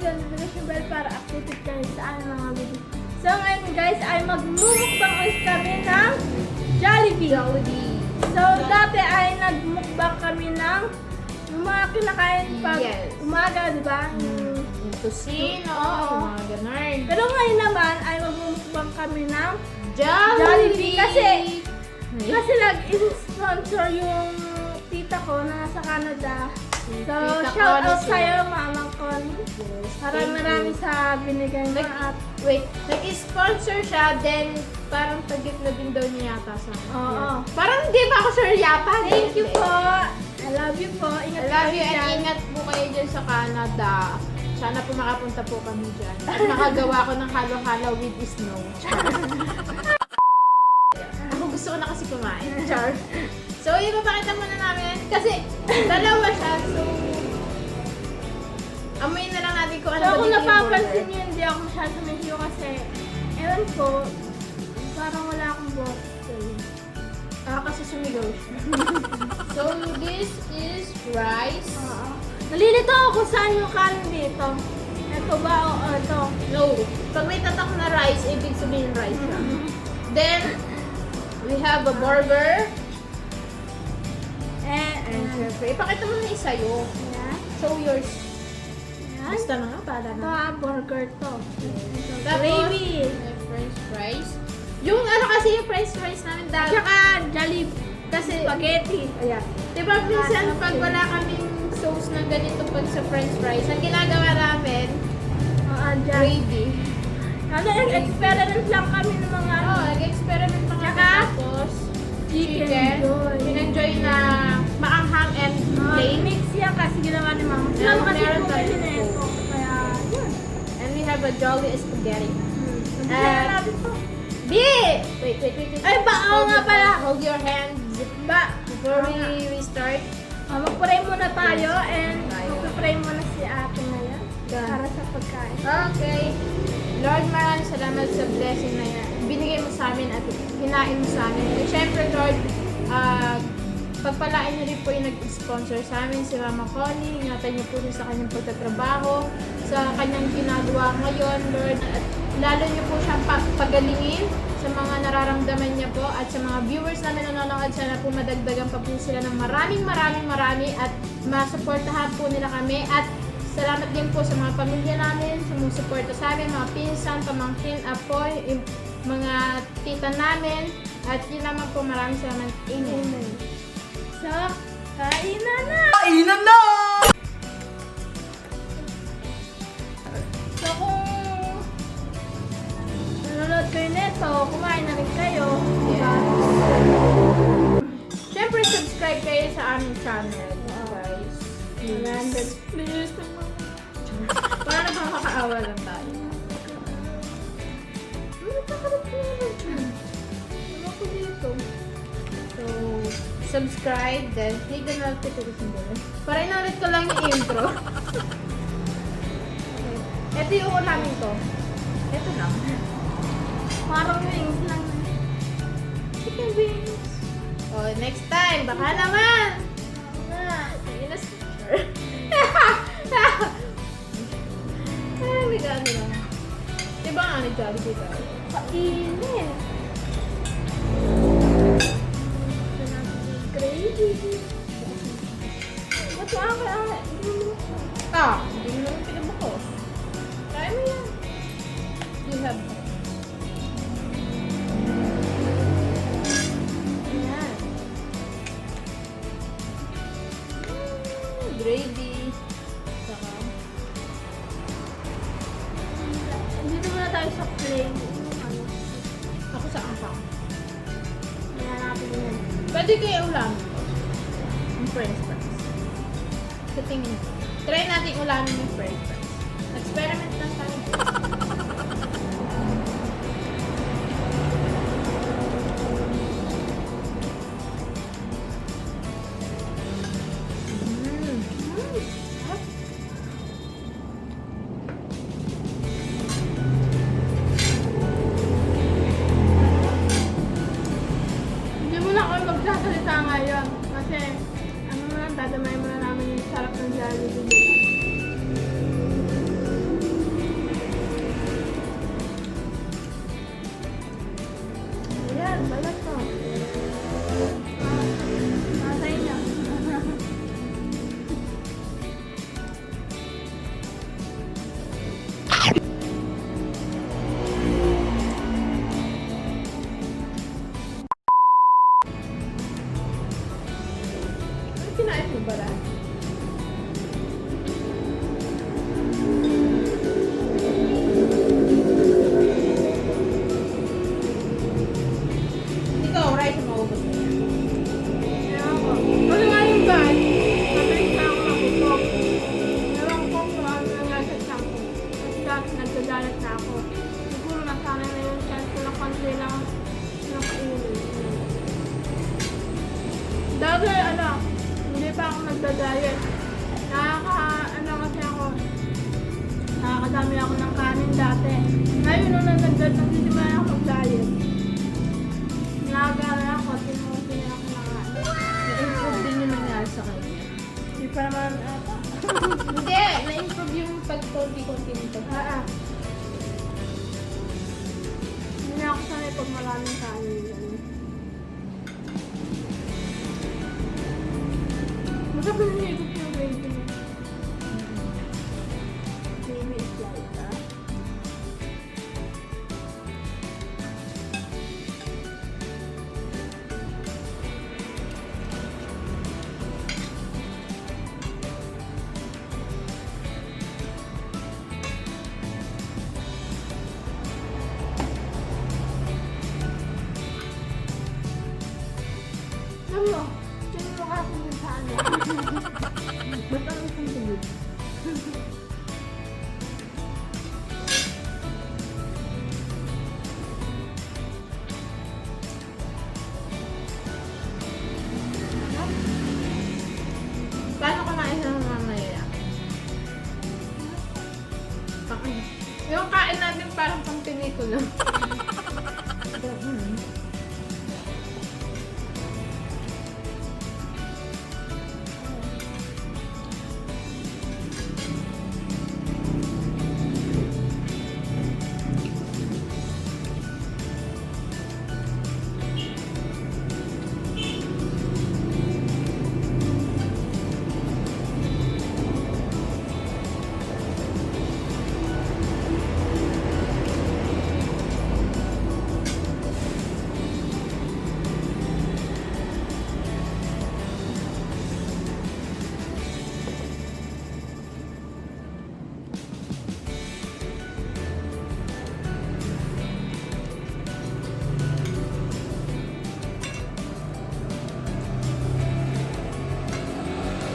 ka notification bell para updated kayo sa aming mga video. So ngayon guys ay magmumukbang ulit kami ng Jollibee. So dati ay nagmukbang kami ng yung mga kinakain pag umaga, di ba? Yung tusino, yung mga ganun. Pero ngayon naman ay magmumukbang kami ng Jollibee! Kasi nag-sponsor yung tita ko na nasa Canada. So, shout out sa'yo, Mama Connie. Maraming sa binigay mo at... Wait, nag-sponsor siya, then parang tagip na din daw niya yata sa akin. Oo. Parang hindi pa ako sure yata. Thank you po. I love you po. Ingat I love kayo you and dyan. ingat po kayo dyan sa Canada. Sana po makapunta po kami dyan. At makagawa ko ng halo-halo with snow. Ako gusto ko na kasi kumain. Char. So, ipapakita muna namin. Kasi, dalawa siya. So, amoy na lang natin kung ano So, ba kung dito yung napapansin burger. nyo, hindi ako masyado medyo kasi, ewan ko, parang wala akong boss. Kasi sumigaw siya. So, this is rice. Nalilito ako kung saan yung kanin dito. Ito ba o ito? No. Pag may tatak na rice, ibig sabihin rice siya. Then, we have a burger. And syempre, ipakita mo na isa yun. Yan. Show yours. Yan. Basta na nga, para Ito na. burger to. Tapos, Gravy. may french fries. Yung ano kasi yung french fries namin dahil. Tsaka Jollibee. Kasi, Spaghetti. ayan. Diba minsan pag wala kaming sauce na ganito pag sa french fries, ang ginagawa namin, gravy. Ano, nag-experiment lang kami ng mga ano. Oo, nag-experiment pa kami. Tsaka, Tapos, chicken joy. Pinenjoy na maanghang and plain. Mix yan kasi ginawa ni Mama. Yeah, Mama kasi meron bumili tayo. na ito. Kaya, yun. And we have a jolly spaghetti. Kaya natin to. B! Wait. Ay, bao nga pala. Hold your hands. Ba? Before we start. Mag-pray muna tayo and Tayo. mag-pray muna si ate ngayon Done. para sa pagkain. Okay. Lord, maraming salamat sa blessing na yan. Binigay mo sa amin at hinain mo sa amin. And syempre, Lord, pagpalain niyo rin po yung nag-sponsor sa amin, si Mama Connie. Ingatan niyo po rin sa kanyang pagtatrabaho, sa kanyang ginagawa ngayon, Lord. At lalo niyo po siyang pagalingin sa mga nararamdaman niya po at sa mga viewers namin na nanonood. Sana po madagdagan pa po sila ng marami at masuportahan po nila kami. At salamat din po sa mga pamilya namin, sa mga suporta sa amin, mga pinsan, pamangkin, apoy, mga tita namin. At yun naman po, maraming salamat. Amen. So, kainan na! Kainan na! So, kung nanonood kayo nito, kumain na rin kayo. Yes. Siyempre, subscribe kayo sa aming channel, guys. 100 please. Para nakakaawa lang tayo. Ako dito. So, subscribe, then click the notification bell. Para inulit ko lang yung intro. Ito yung ulamin ko. Ito lang. Parang wings lang. Chicken wings. Oh, next time, baka naman. Inas picture. Ay, may gano lang. Diba nga ni Jollibee tayo? Kainin. Ito natin yung gravy. Ba't yung akin? Hindi mo naman pinabukos. Try mo yan. You have... Ayan. Gravy. Saka... Dito muna tayo sa plane. Ako sa ampang. Kaya natin yan. Pwede kayo ulamin ko. Yung french fries. Sa tingin ko. Try natin ulamin yung french fries. Experiment lang tayo. Hindi mo na kami magsasalita ngayon. Kasi, ano mo lang, dadamay mo na namin yung sarap ng Jollibee. magagalit na ako. Siguro nasanay na yung chance ko na country lang nakainin. Dati hindi pa ako nagda-diet. Nakakadami ako ng kanin dati. Ngayon nung nagsisimula ako mag-diet, nakagala ako, tinuti na ako ng kanin. Na-improve din yung nangyari sa kanya. Hindi pa naman ata. Hindi! Na-improve yung pag-konti-konti nito. Hindi na ako sanay pag maraming kanin. Masarap na nilipot yung baby mo. Baby is like that. Alam mo, sino mo kasi yung saan mo? Ba't ang isang tulog? Paano kumain ng mamaya? Yung kain natin parang pang pelikula.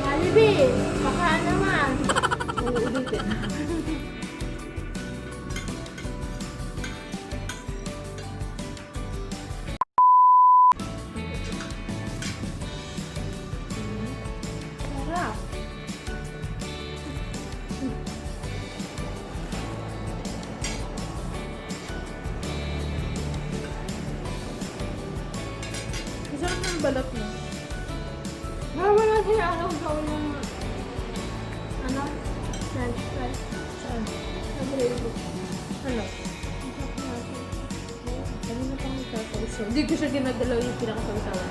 Jollibee, baka naman. Uulitin. Sarap. Masarap ng balat mo. Wala siya anong gawin ng French fries Saan? sa gravy. Ano? Kanina pa akong kakausaw. Hindi ko siya ginagalaw yung pinakasawsawan.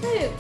Hey!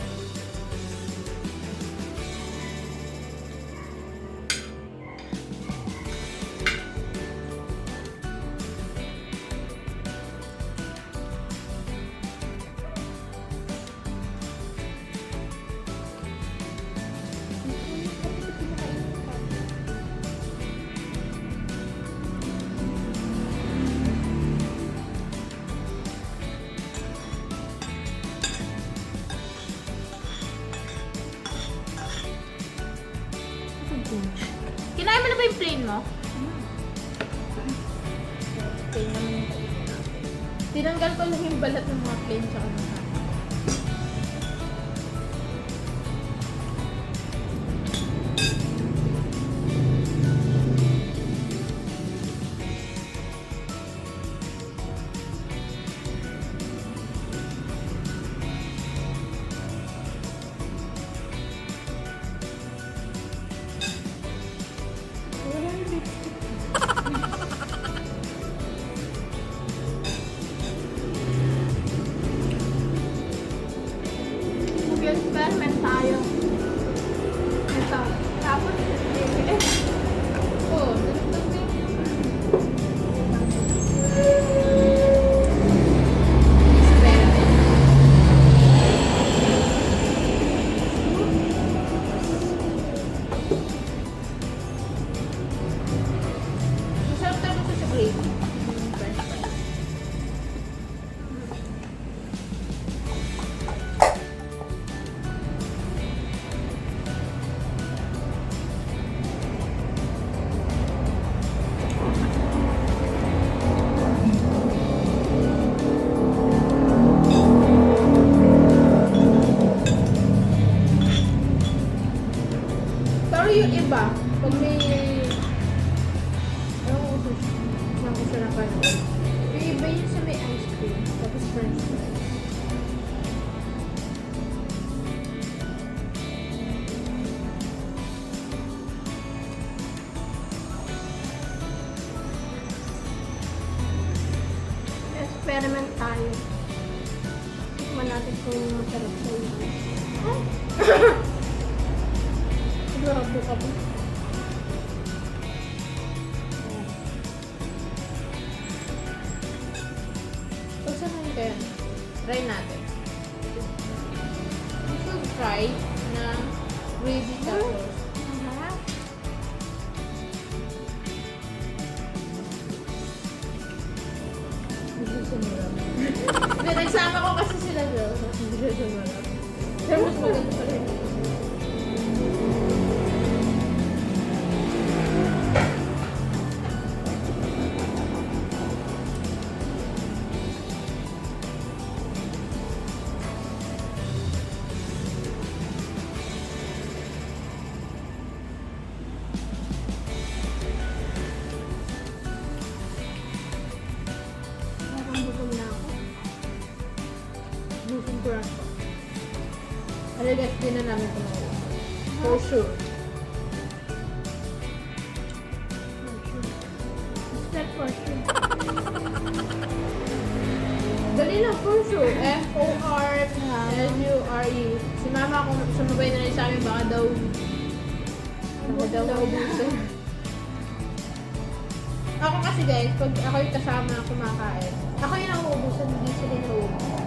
Kinain mo na ba yung plain mo? Plain naman yung plain. Tinanggal ko lang yung balat ng mga plain tsaka ng hot. Wala yung lipstick. mag-experiment tayo. Ito. Tapos, Oh, nalagdag na yun. Masarap talaga siya sa gravy. French fries. Pero yung iba, pag may... Ewan ko saan ko siya napanood. Yung iba yun sa may ice cream, tapos french fries. experiment tayo. Tikman natin kung masarap sa iyo. Siguro ka po. So, saan na yun? Try natin. We should try na gravy tacos. Hindi siya sumarap. Hindi, nagsama ko kasi sila doon. Hindi siya sumarap. Pero mas maganda pa rin. Parang gutom na ako. Gusto ko lang po. Alagas din na namin ito mga for sure. Step for sure. Dali lang for sure. F-O-R-S-U-R-E. Si mama kung sumabay na rin sa amin, baka daw maubusan. Ako kasi guys, pag ako yung kasama kumakain, ako yung nauubusan, hindi sila yung nauubusan.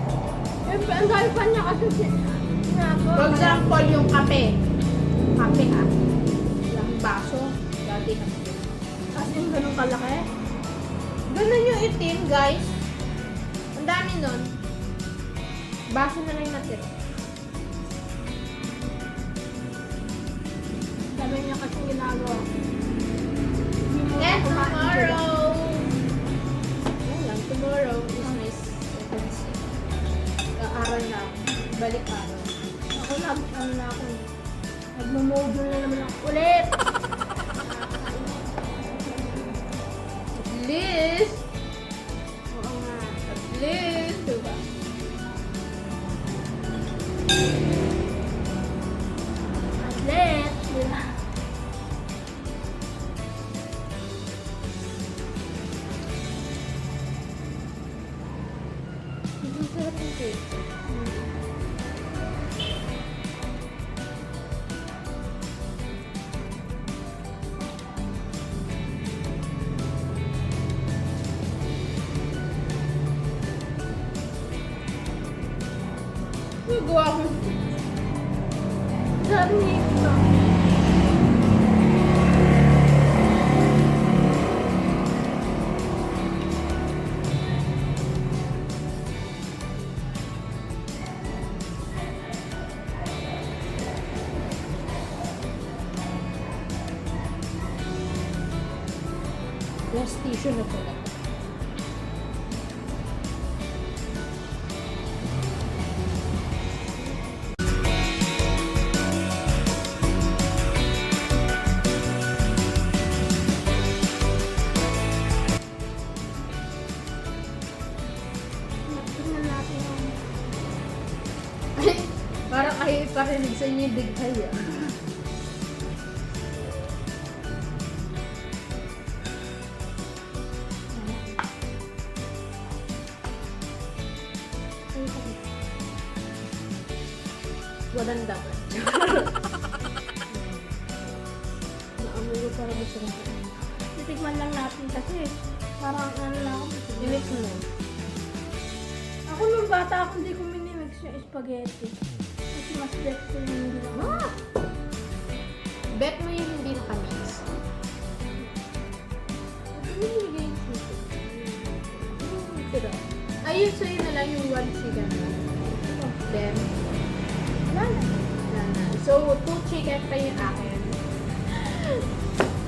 Eh, ang dami pa niya kasi sinabi. For example, yung kape. Kape ha. Yung baso. Dati kape. As in, ganun kalaki. Ganun yung itim, guys. Ang dami nun. Baso na lang yung natira. Sabi niya kasi ginagawa. And tomorrow! Ayan, tomorrow is my second shift. Araw na ako. Balik araw. Ako ano na ako. Nagmo-module na naman ako ulit. At least, Oo nga. at least, diba? Atlet. Diba? Ang sarap ng cake. Nagawa ko. Sarap nito. Last tissue na pala. Tingnan natin yung Parang ayaw iparinig sa inyo yung dighay ah. walang dapat. Naamoy ko para masarap. Titikman lang natin kasi parang ano lang ako. Minix mo. Ako nung bata ako hindi ko minimix yung spaghetti. Kasi mas bet ko yung hindi lang. Ah! Bet mo yung hindi nakamix. Ayun, so yun na lang yung one chicken. Then, Wala na. wala na. So, 2 chicken pa yung akin.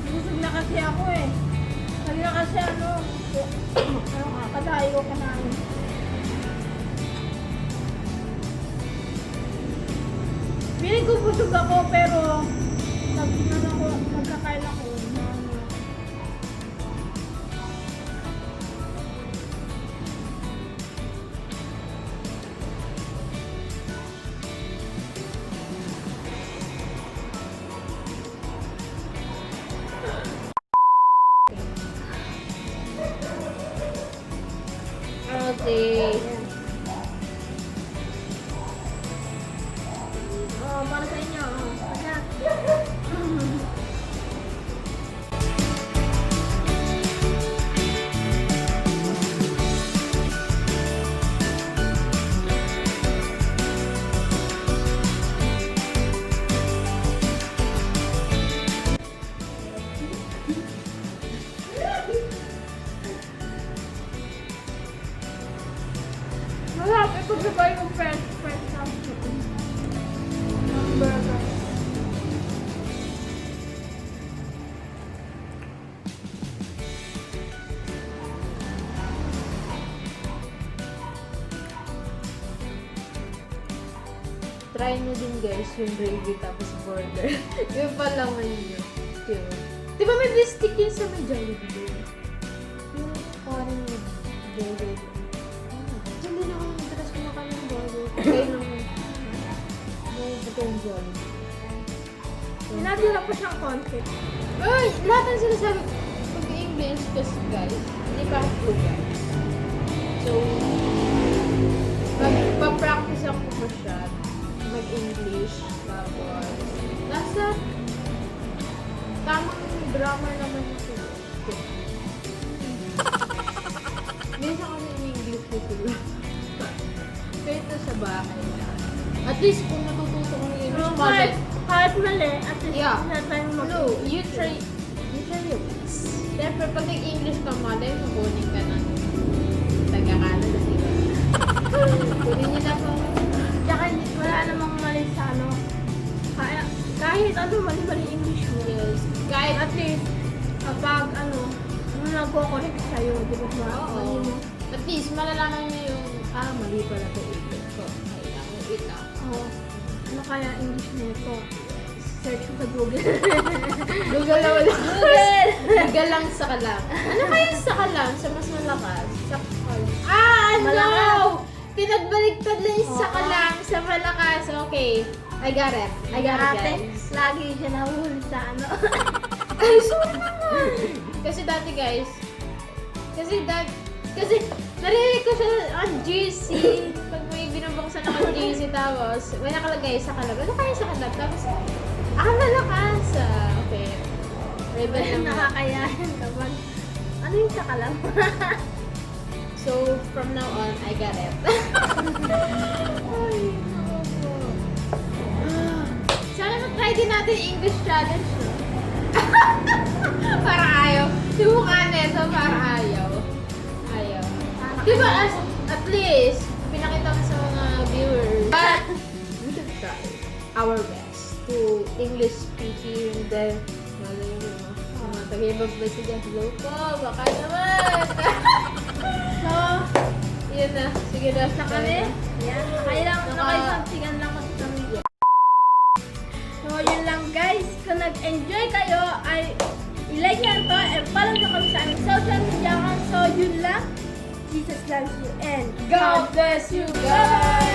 Busog na kasi ako eh. Kanina kasi ano kakadayo ko ka namin. Feeling ko busog ako pero magkakain ako. Okay. Oh, para sa inyo. Kaya, masarap ito diba yung fresh sauce. Ang burger. Try nyo din guys yung gravy tapos burger. Yung palaman nyo. Yun. Di ba may bistik yun sa may Jollibee? Yung parang burger. Hindi na ako madalas kumakain ng burger. Kaya nung may batong Jollibee. Sinadila ko siyang konti. Ay! Lahat ng sinasabi pag-English kasi guys, hindi pa ako guys. So, magpa-practice ako po siya. Mag-English. Tapos, nasa tamang grammar naman ito. Minsan kasi in-English ko sila. Kaya ito sa bahay na. At least kung natututo ko ng English, Kahit mali, at least Yeah. na tayo no, you try your best. Siyempre, pag nag-English ka malay, kukunin ka ng taga-Canada sila. Kunin niyo na po. Tsaka wala namang mali sa ano. Kahit ano mali-mali English mo. Yes. Kahit At least, kapag ano, nagko-correct sa'yo, di ba ba? Mali Oo. mo. At least, malalaman niyo yung, mali pala ito English ko. Kailangan mo ito. Oo. Ano kaya English nito? Search mo sa Google. Google na wala. Google! Google lang sa kalam. Ano kaya sa kalam? Sa mas malakas? Sa kalam. Ano? Malakas. Pinagbaliktad lang yung sa Oo. kalam, sa malakas. Okay. I got it. I got it, Ate, guys. lagi siya nahuli sa ano. Ay, sorry naman. Kasi dati guys, kasi narinig ko siya on GC. Pag may binubuksan ako GC tapos, may nakalagay sa kalab. Ano kaya sa kalab? Tapos, malakas. Okay. Ribbon naman. Nakakayahan kapag ano yung sakalam? So, from now on, I got it. Ay, ako. Sana mag-try din natin English challenge, no? Para ayaw. Subukan nito, para ayaw. Ayaw. Diba, at least, pinakita ko sa mga viewers. But, we should try our best to English speaking. Then, malay mo, mga taga-ibang place dyan. Hello po, baka naman. So, Yun na. Sige na. sa kami, yan, Naka- nakaisansigan lang kasi kami. So, yun lang guys. Kung nag-enjoy kayo, ay i-like nyo to and follow nyo kami sa aming social media. So, yun lang. Jesus loves you and God bless you guys!